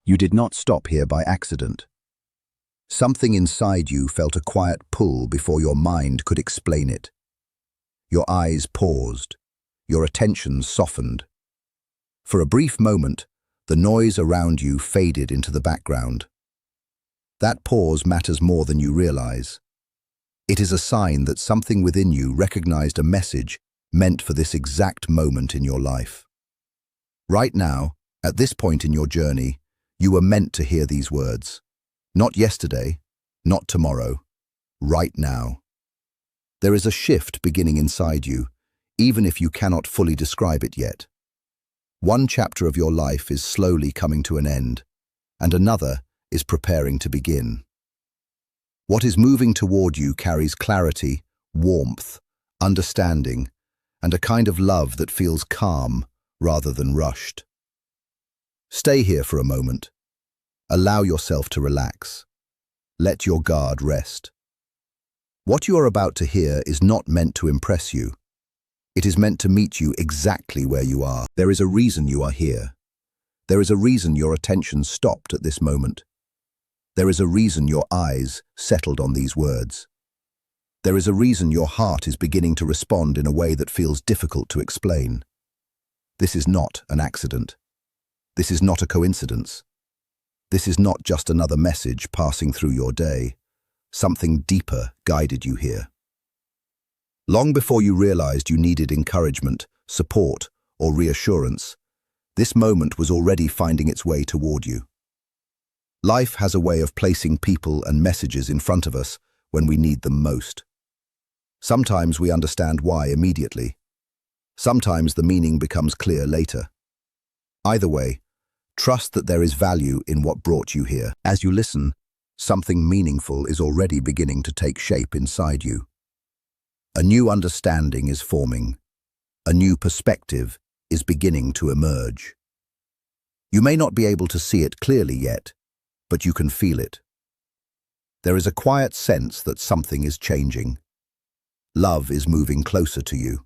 You did not stop here by accident. Something inside you felt a quiet pull before your mind could explain it. Your eyes paused, your attention softened. For a brief moment, the noise around you faded into the background. That pause matters more than you realize. It is a sign that something within you recognized a message meant for this exact moment in your life. Right now, at this point in your journey, you were meant to hear these words. Not yesterday, not tomorrow, right now. There is a shift beginning inside you, even if you cannot fully describe it yet. One chapter of your life is slowly coming to an end, and another is preparing to begin. What is moving toward you carries clarity, warmth, understanding, and a kind of love that feels calm rather than rushed. Stay here for a moment. Allow yourself to relax. Let your guard rest. What you are about to hear is not meant to impress you. It is meant to meet you exactly where you are. There is a reason you are here. There is a reason your attention stopped at this moment. There is a reason your eyes settled on these words. There is a reason your heart is beginning to respond in a way that feels difficult to explain. This is not an accident. This is not a coincidence. This is not just another message passing through your day. Something deeper guided you here. Long before you realized you needed encouragement, support, or reassurance, this moment was already finding its way toward you. Life has a way of placing people and messages in front of us when we need them most. Sometimes we understand why immediately. Sometimes the meaning becomes clear later. Either way, trust that there is value in what brought you here. As you listen, something meaningful is already beginning to take shape inside you. A new understanding is forming. A new perspective is beginning to emerge. You may not be able to see it clearly yet, but you can feel it. There is a quiet sense that something is changing. Love is moving closer to you.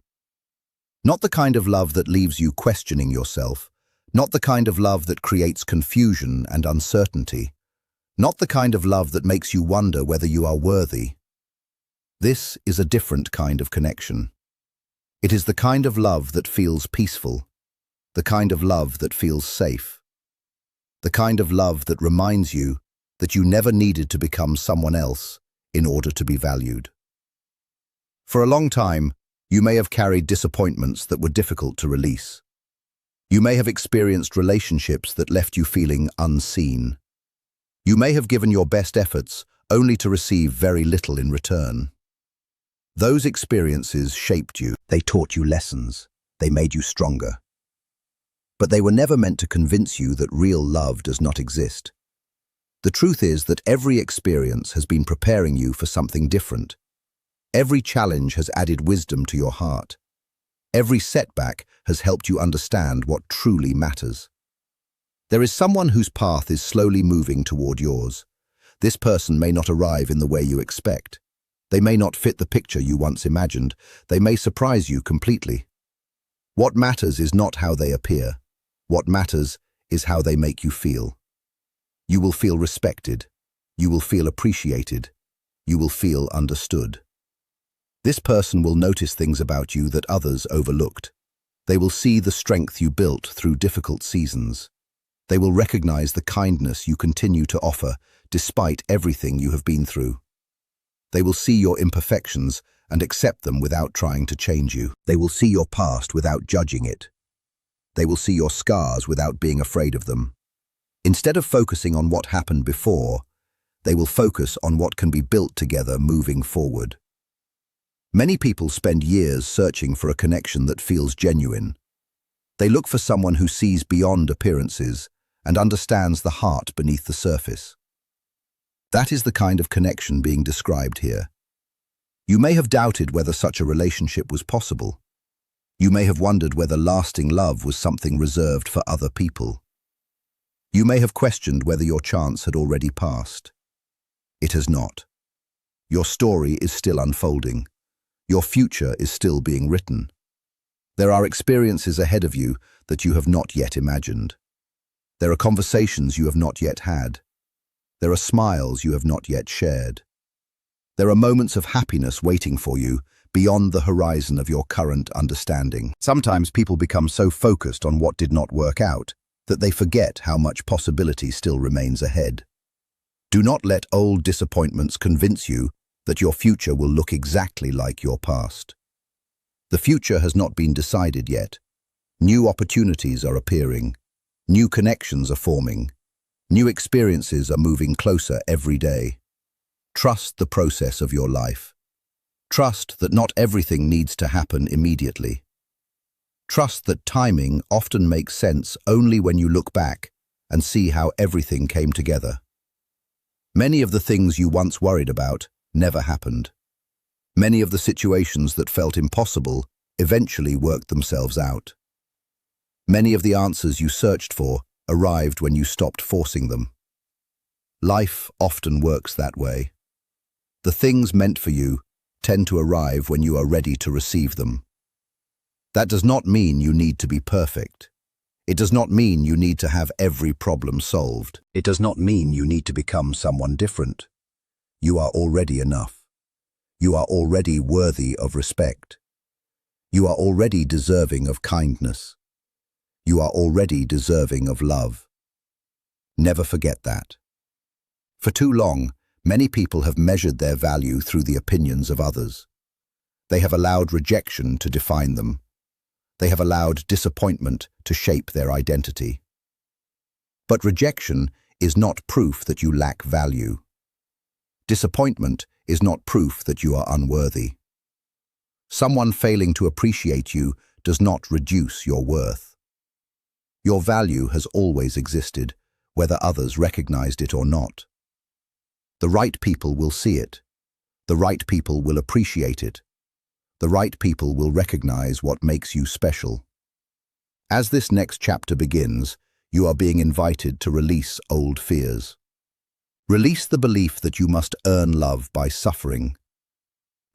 Not the kind of love that leaves you questioning yourself, not the kind of love that creates confusion and uncertainty, not the kind of love that makes you wonder whether you are worthy. This is a different kind of connection. It is the kind of love that feels peaceful, the kind of love that feels safe, the kind of love that reminds you that you never needed to become someone else in order to be valued. For a long time, you may have carried disappointments that were difficult to release. You may have experienced relationships that left you feeling unseen. You may have given your best efforts only to receive very little in return. Those experiences shaped you. They taught you lessons. They made you stronger. But they were never meant to convince you that real love does not exist. The truth is that every experience has been preparing you for something different. Every challenge has added wisdom to your heart. Every setback has helped you understand what truly matters. There is someone whose path is slowly moving toward yours. This person may not arrive in the way you expect. They may not fit the picture you once imagined. They may surprise you completely. What matters is not how they appear. What matters is how they make you feel. You will feel respected. You will feel appreciated. You will feel understood. This person will notice things about you that others overlooked. They will see the strength you built through difficult seasons. They will recognize the kindness you continue to offer despite everything you have been through. They will see your imperfections and accept them without trying to change you. They will see your past without judging it. They will see your scars without being afraid of them. Instead of focusing on what happened before, they will focus on what can be built together moving forward. Many people spend years searching for a connection that feels genuine. They look for someone who sees beyond appearances and understands the heart beneath the surface. That is the kind of connection being described here. You may have doubted whether such a relationship was possible. You may have wondered whether lasting love was something reserved for other people. You may have questioned whether your chance had already passed. It has not. Your story is still unfolding. Your future is still being written. There are experiences ahead of you that you have not yet imagined. There are conversations you have not yet had. There are smiles you have not yet shared. There are moments of happiness waiting for you beyond the horizon of your current understanding. Sometimes people become so focused on what did not work out that they forget how much possibility still remains ahead. Do not let old disappointments convince you that your future will look exactly like your past. The future has not been decided yet. New opportunities are appearing. New connections are forming. New experiences are moving closer every day. Trust the process of your life. Trust that not everything needs to happen immediately. Trust that timing often makes sense only when you look back and see how everything came together. Many of the things you once worried about never happened. Many of the situations that felt impossible eventually worked themselves out. Many of the answers you searched for arrived when you stopped forcing them. Life often works that way. The things meant for you tend to arrive when you are ready to receive them. That does not mean you need to be perfect. It does not mean you need to have every problem solved. It does not mean you need to become someone different. You are already enough. You are already worthy of respect. You are already deserving of kindness. You are already deserving of love. Never forget that. For too long, many people have measured their value through the opinions of others. They have allowed rejection to define them. They have allowed disappointment to shape their identity. But rejection is not proof that you lack value. Disappointment is not proof that you are unworthy. Someone failing to appreciate you does not reduce your worth. Your value has always existed, whether others recognized it or not. The right people will see it. The right people will appreciate it. The right people will recognize what makes you special. As this next chapter begins, you are being invited to release old fears. Release the belief that you must earn love by suffering.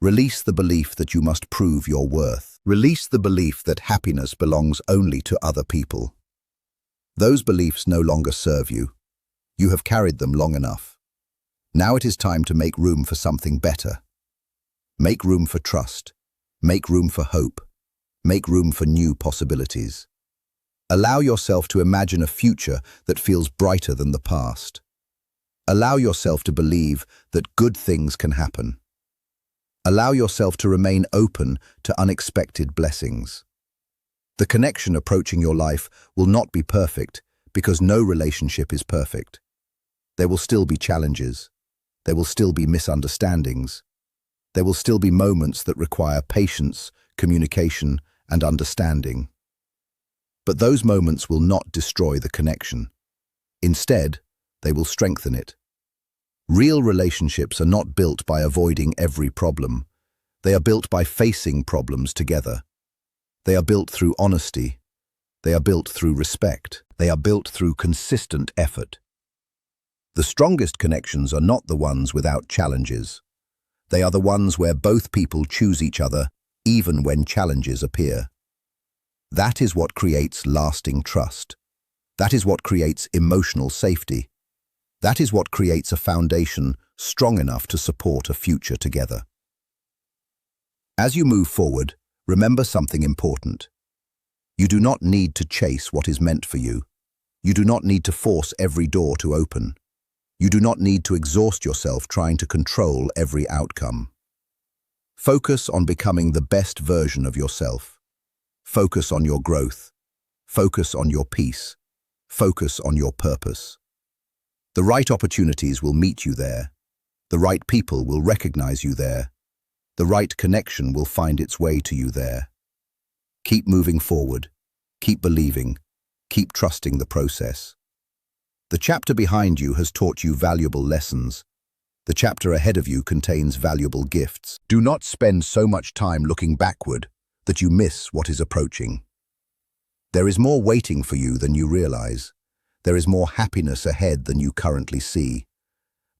Release the belief that you must prove your worth. Release the belief that happiness belongs only to other people. Those beliefs no longer serve you. You have carried them long enough. Now it is time to make room for something better. Make room for trust. Make room for hope. Make room for new possibilities. Allow yourself to imagine a future that feels brighter than the past. Allow yourself to believe that good things can happen. Allow yourself to remain open to unexpected blessings. The connection approaching your life will not be perfect because no relationship is perfect. There will still be challenges. There will still be misunderstandings. There will still be moments that require patience, communication, and understanding. But those moments will not destroy the connection. Instead, they will strengthen it. Real relationships are not built by avoiding every problem. They are built by facing problems together. They are built through honesty. They are built through respect. They are built through consistent effort. The strongest connections are not the ones without challenges. They are the ones where both people choose each other, even when challenges appear. That is what creates lasting trust. That is what creates emotional safety. That is what creates a foundation strong enough to support a future together. As you move forward, remember something important. You do not need to chase what is meant for you. You do not need to force every door to open. You do not need to exhaust yourself trying to control every outcome. Focus on becoming the best version of yourself. Focus on your growth. Focus on your peace. Focus on your purpose. The right opportunities will meet you there. The right people will recognize you there. The right connection will find its way to you there. Keep moving forward. Keep believing. Keep trusting the process. The chapter behind you has taught you valuable lessons. The chapter ahead of you contains valuable gifts. Do not spend so much time looking backward that you miss what is approaching. There is more waiting for you than you realize. There is more happiness ahead than you currently see.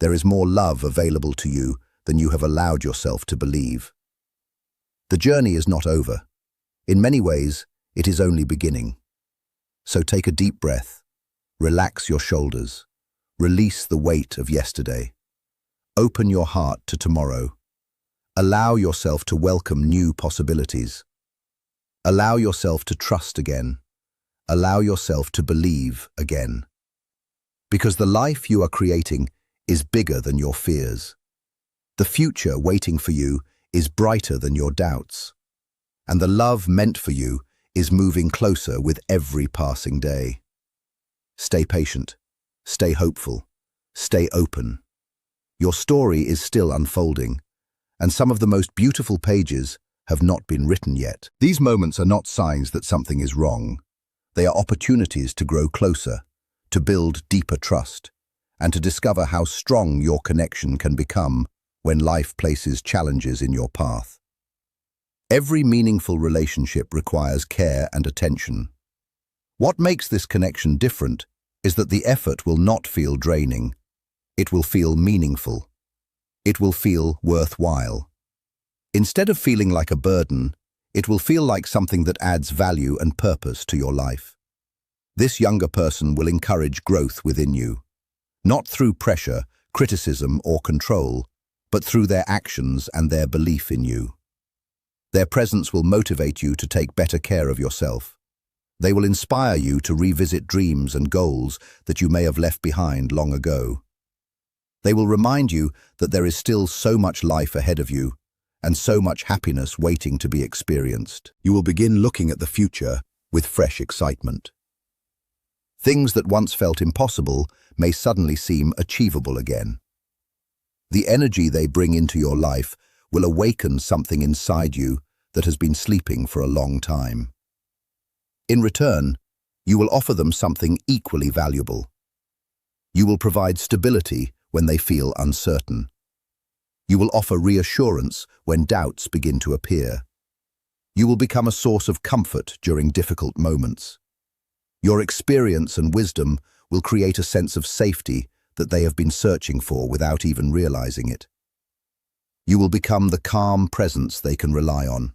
There is more love available to you than you have allowed yourself to believe. The journey is not over. In many ways, it is only beginning. So take a deep breath. Relax your shoulders. Release the weight of yesterday. Open your heart to tomorrow. Allow yourself to welcome new possibilities. Allow yourself to trust again. Allow yourself to believe again. Because the life you are creating is bigger than your fears. The future waiting for you is brighter than your doubts. And the love meant for you is moving closer with every passing day. Stay patient. Stay hopeful. Stay open. Your story is still unfolding, and some of the most beautiful pages have not been written yet. These moments are not signs that something is wrong. They are opportunities to grow closer, to build deeper trust, and to discover how strong your connection can become when life places challenges in your path. Every meaningful relationship requires care and attention. What makes this connection different is that the effort will not feel draining. It will feel meaningful. It will feel worthwhile. Instead of feeling like a burden, it will feel like something that adds value and purpose to your life. This younger person will encourage growth within you, not through pressure, criticism, or control, but through their actions and their belief in you. Their presence will motivate you to take better care of yourself. They will inspire you to revisit dreams and goals that you may have left behind long ago. They will remind you that there is still so much life ahead of you and so much happiness waiting to be experienced. You will begin looking at the future with fresh excitement. Things that once felt impossible may suddenly seem achievable again. The energy they bring into your life will awaken something inside you that has been sleeping for a long time. In return, you will offer them something equally valuable. You will provide stability when they feel uncertain. You will offer reassurance when doubts begin to appear. You will become a source of comfort during difficult moments. Your experience and wisdom will create a sense of safety that they have been searching for without even realizing it. You will become the calm presence they can rely on,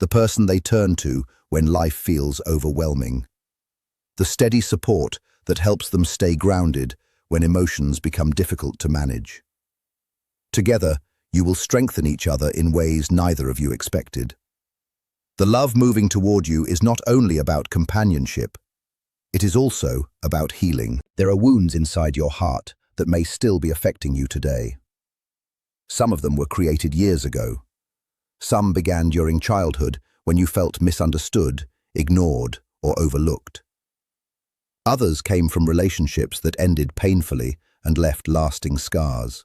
the person they turn to when life feels overwhelming, the steady support that helps them stay grounded when emotions become difficult to manage. Together, you will strengthen each other in ways neither of you expected. The love moving toward you is not only about companionship, it is also about healing. There are wounds inside your heart that may still be affecting you today. Some of them were created years ago. Some began during childhood when you felt misunderstood, ignored, or overlooked. Others came from relationships that ended painfully and left lasting scars.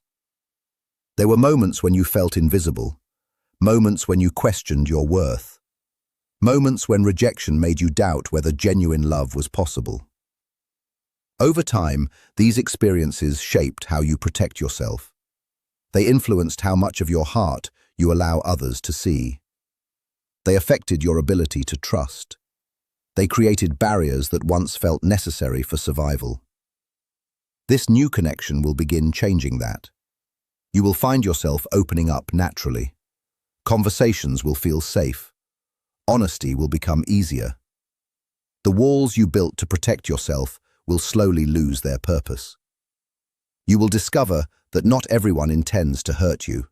There were moments when you felt invisible, moments when you questioned your worth, moments when rejection made you doubt whether genuine love was possible. Over time, these experiences shaped how you protect yourself. They influenced how much of your heart you allow others to see. They affected your ability to trust. They created barriers that once felt necessary for survival. This new connection will begin changing that. You will find yourself opening up naturally. Conversations will feel safe. Honesty will become easier. The walls you built to protect yourself will slowly lose their purpose. You will discover that not everyone intends to hurt you.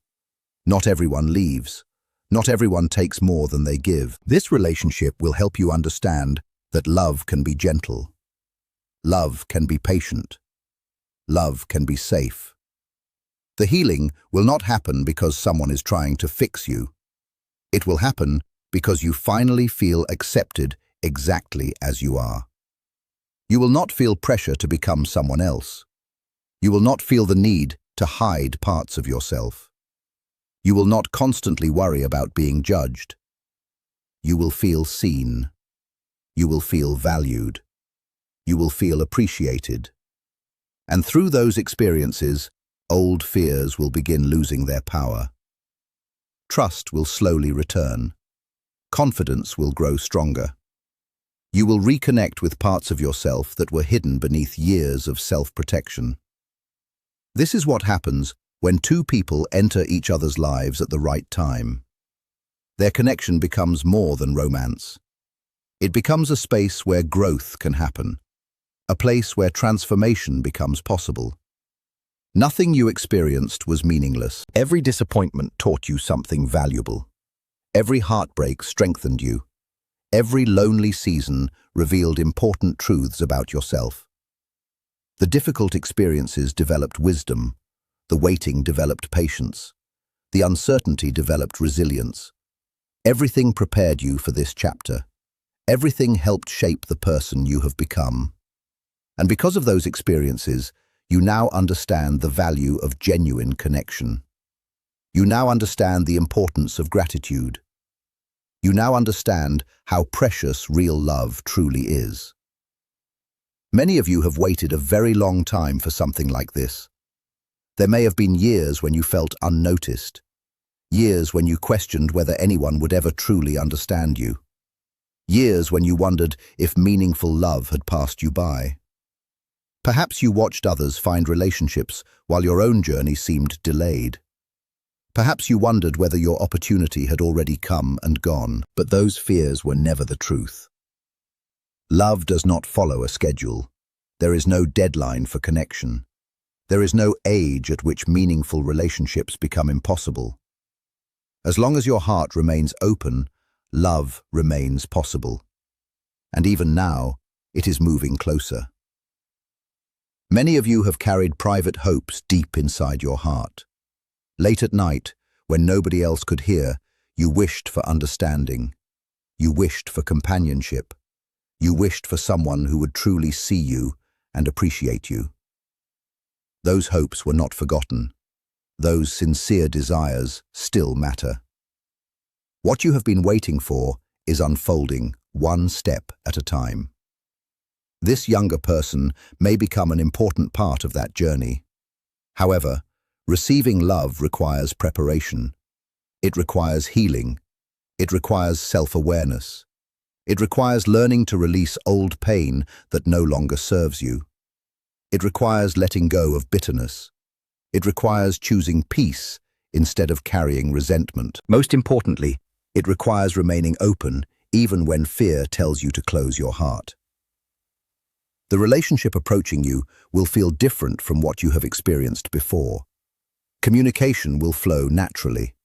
Not everyone leaves. Not everyone takes more than they give. This relationship will help you understand that love can be gentle. Love can be patient. Love can be safe. The healing will not happen because someone is trying to fix you. It will happen because you finally feel accepted exactly as you are. You will not feel pressure to become someone else. You will not feel the need to hide parts of yourself. You will not constantly worry about being judged. You will feel seen. You will feel valued. You will feel appreciated. And through those experiences, old fears will begin losing their power. Trust will slowly return. Confidence will grow stronger. You will reconnect with parts of yourself that were hidden beneath years of self-protection. This is what happens when two people enter each other's lives at the right time. Their connection becomes more than romance. It becomes a space where growth can happen, a place where transformation becomes possible. Nothing you experienced was meaningless. Every disappointment taught you something valuable. Every heartbreak strengthened you. Every lonely season revealed important truths about yourself. The difficult experiences developed wisdom. The waiting developed patience. The uncertainty developed resilience. Everything prepared you for this chapter. Everything helped shape the person you have become. And because of those experiences, you now understand the value of genuine connection. You now understand the importance of gratitude. You now understand how precious real love truly is. Many of you have waited a very long time for something like this. There may have been years when you felt unnoticed, years when you questioned whether anyone would ever truly understand you, years when you wondered if meaningful love had passed you by. Perhaps you watched others find relationships while your own journey seemed delayed. Perhaps you wondered whether your opportunity had already come and gone, but those fears were never the truth. Love does not follow a schedule. There is no deadline for connection. There is no age at which meaningful relationships become impossible. As long as your heart remains open, love remains possible. And even now, it is moving closer. Many of you have carried private hopes deep inside your heart. Late at night, when nobody else could hear, you wished for understanding. You wished for companionship. You wished for someone who would truly see you and appreciate you. Those hopes were not forgotten. Those sincere desires still matter. What you have been waiting for is unfolding one step at a time. This younger person may become an important part of that journey. However, receiving love requires preparation. It requires healing. It requires self-awareness. It requires learning to release old pain that no longer serves you. It requires letting go of bitterness. It requires choosing peace instead of carrying resentment. Most importantly, it requires remaining open even when fear tells you to close your heart. The relationship approaching you will feel different from what you have experienced before. Communication will flow naturally.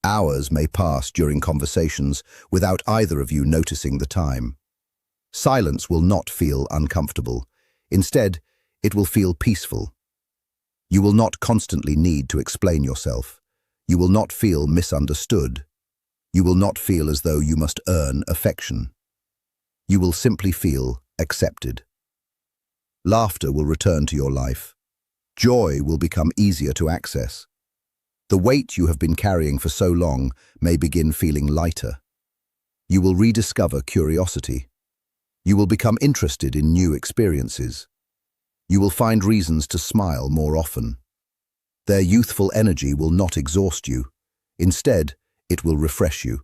Hours may pass during conversations without either of you noticing the time. Silence will not feel uncomfortable. Instead, it will feel peaceful. You will not constantly need to explain yourself. You will not feel misunderstood. You will not feel as though you must earn affection. You will simply feel accepted. Laughter will return to your life. Joy will become easier to access. The weight you have been carrying for so long may begin feeling lighter. You will rediscover curiosity. You will become interested in new experiences. You will find reasons to smile more often. Their youthful energy will not exhaust you. Instead, it will refresh you.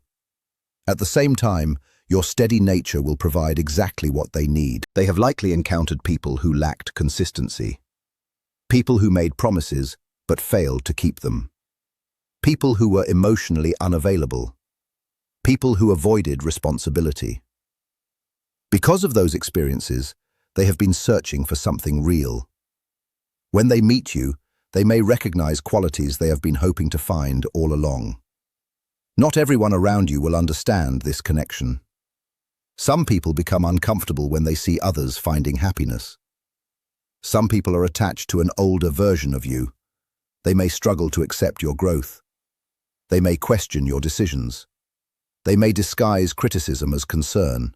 At the same time, your steady nature will provide exactly what they need. They have likely encountered people who lacked consistency. People who made promises but failed to keep them. People who were emotionally unavailable. People who avoided responsibility. Because of those experiences, they have been searching for something real. When they meet you, they may recognize qualities they have been hoping to find all along. Not everyone around you will understand this connection. Some people become uncomfortable when they see others finding happiness. Some people are attached to an older version of you. They may struggle to accept your growth. They may question your decisions. They may disguise criticism as concern.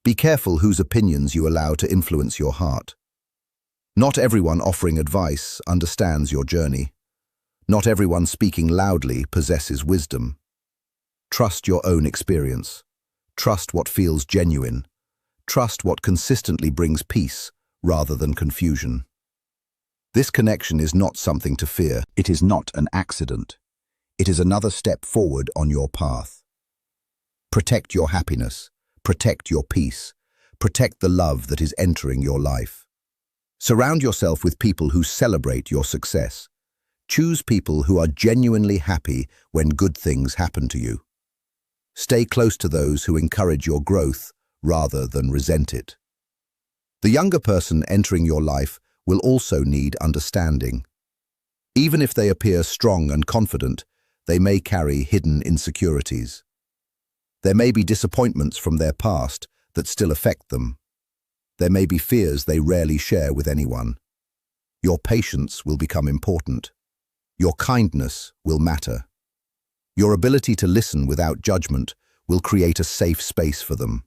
Be careful whose opinions you allow to influence your heart. Not everyone offering advice understands your journey. Not everyone speaking loudly possesses wisdom. Trust your own experience. Trust what feels genuine. Trust what consistently brings peace rather than confusion. This connection is not something to fear. It is not an accident. It is another step forward on your path. Protect your happiness. Protect your peace. Protect the love that is entering your life. Surround yourself with people who celebrate your success. Choose people who are genuinely happy when good things happen to you. Stay close to those who encourage your growth rather than resent it. The younger person entering your life will also need understanding. Even if they appear strong and confident, they may carry hidden insecurities. There may be disappointments from their past that still affect them. There may be fears they rarely share with anyone. Your patience will become important. Your kindness will matter. Your ability to listen without judgment will create a safe space for them.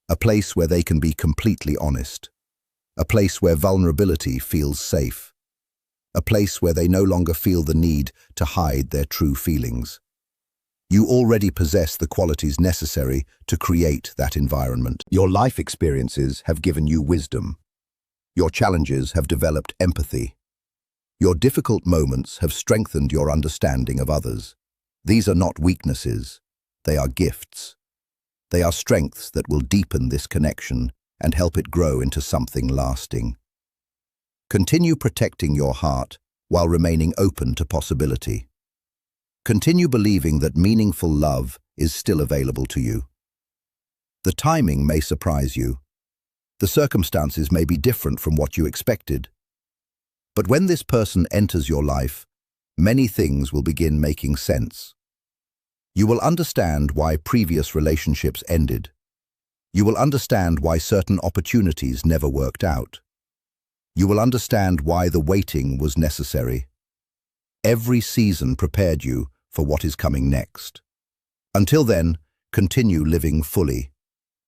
A place where they can be completely honest. A place where vulnerability feels safe. A place where they no longer feel the need to hide their true feelings. You already possess the qualities necessary to create that environment. Your life experiences have given you wisdom. Your challenges have developed empathy. Your difficult moments have strengthened your understanding of others. These are not weaknesses, they are gifts. They are strengths that will deepen this connection and help it grow into something lasting. Continue protecting your heart while remaining open to possibility. Continue believing that meaningful love is still available to you. The timing may surprise you. The circumstances may be different from what you expected. But when this person enters your life, many things will begin making sense. You will understand why previous relationships ended. You will understand why certain opportunities never worked out. You will understand why the waiting was necessary. Every season prepared you for what is coming next. Until then, continue living fully.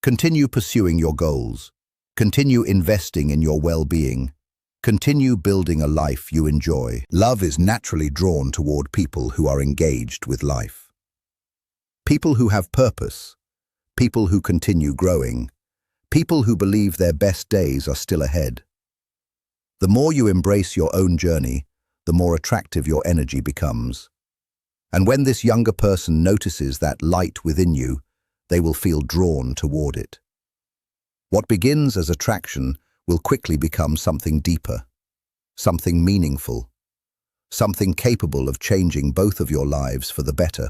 Continue pursuing your goals. Continue investing in your well-being. Continue building a life you enjoy. Love is naturally drawn toward people who are engaged with life. People who have purpose. People who continue growing. People who believe their best days are still ahead. The more you embrace your own journey, the more attractive your energy becomes. And when this younger person notices that light within you, they will feel drawn toward it. What begins as attraction will quickly become something deeper, something meaningful, something capable of changing both of your lives for the better.